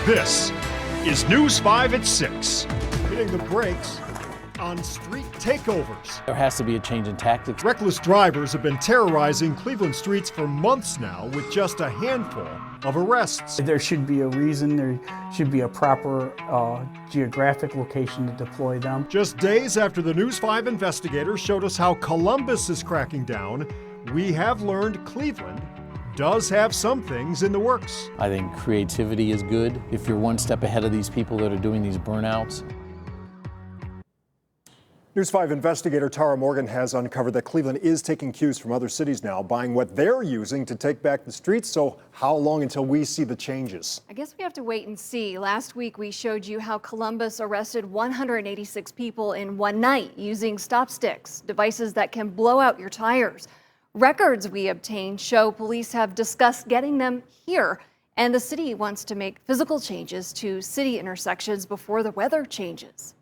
This is News 5 at 6. Hitting the brakes on street takeovers. There has to be a change in tactics. Reckless drivers have been terrorizing Cleveland streets for months now with just a handful of arrests. There should be a reason, there should be a proper geographic location to deploy them. Just days after the News 5 investigators showed us how Columbus is cracking down, we have learned Cleveland does have some things in the works. I think creativity is good. If you're one step ahead of these people that are doing these burnouts. News 5 investigator Tara Morgan has uncovered that Cleveland is taking cues from other cities now, buying what they're using to take back the streets. So how long until we see the changes? I guess we have to wait and see. Last week we showed you how Columbus arrested 186 people in one night using stop sticks, devices that can blow out your tires. Records we obtained show police have discussed getting them here, and the city wants to make physical changes to city intersections before the weather changes.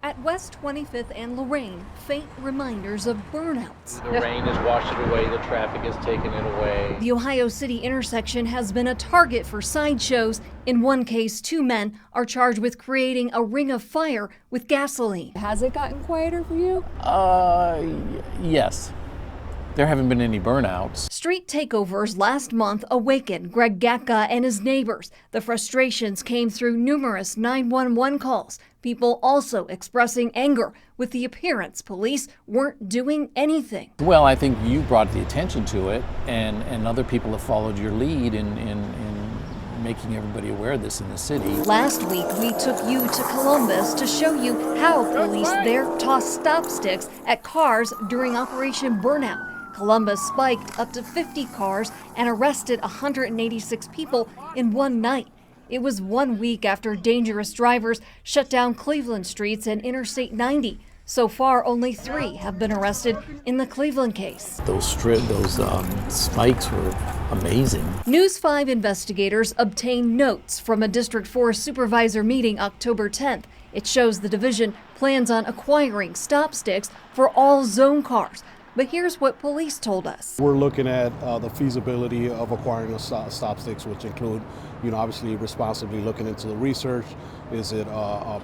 At West 25th and Lorraine, faint reminders of burnouts. The rain has washed it away, the traffic has taken it away. The Ohio City intersection has been a target for sideshows. In one case, 2 men are charged with creating a ring of fire with gasoline. Has it gotten quieter for you? Yes. There haven't been any burnouts. Street takeovers last month awakened Greg Gatka and his neighbors. The frustrations came through numerous 911 calls. People also expressing anger with the appearance police weren't doing anything. Well, I think you brought the attention to it, and other people have followed your lead in making everybody aware of this in the city. Last week, we took you to Columbus to show you how police there tossed stop sticks at cars during Operation Burnout. Columbus spiked up to 50 cars and arrested 186 people in one night. It was 1 week after dangerous drivers shut down Cleveland streets and Interstate 90. So far, only 3 have been arrested in the Cleveland case. Those spikes were amazing. News 5 investigators obtained notes from a District 4 supervisor meeting October 10th. It shows the division plans on acquiring stop sticks for all zone cars. But here's what police told us. We're looking at the feasibility of acquiring a stop sticks, which include, obviously responsibly looking into the research. Is it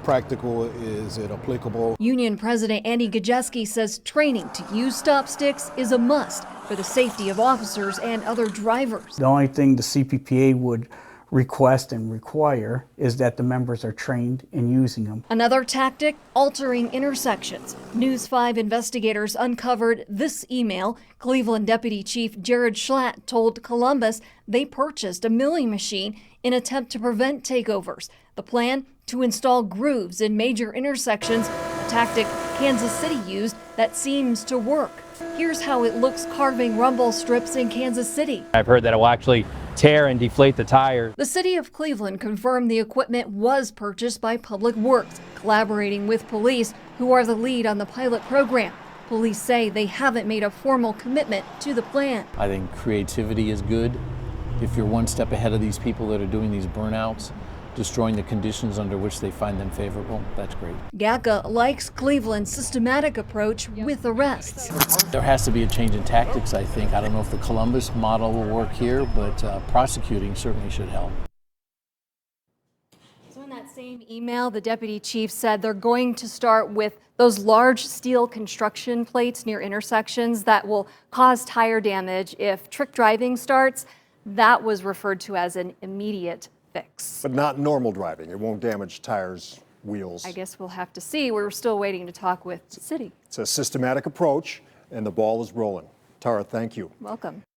practical? Is it applicable? Union President Andy Gajeski says training to use stop sticks is a must for the safety of officers and other drivers. The only thing the CPPA would request and require is that the members are trained in using them. Another tactic, altering intersections. News 5 investigators uncovered this email. Cleveland Deputy Chief Jared Schlatt told Columbus they purchased a milling machine in attempt to prevent takeovers. The plan, to install grooves in major intersections, a tactic Kansas City used that seems to work. Here's how it looks carving rumble strips in Kansas City. I've heard that it will actually tear and deflate the tires. The city of Cleveland confirmed the equipment was purchased by Public Works, collaborating with police, who are the lead on the pilot program. Police say they haven't made a formal commitment to the plan. I think creativity is good. If you're one step ahead of these people that are doing these burnouts, destroying the conditions under which they find them favorable, that's great. Gatka likes Cleveland's systematic approach with arrests. There has to be a change in tactics, I think. I don't know if the Columbus model will work here, but prosecuting certainly should help. So in that same email, the deputy chief said they're going to start with those large steel construction plates near intersections that will cause tire damage if trick driving starts. That was referred to as an immediate fix. But not normal driving. It won't damage tires, wheels. I guess we'll have to see. We're still waiting to talk with the city. It's a systematic approach, and the ball is rolling. Tara, thank you. Welcome.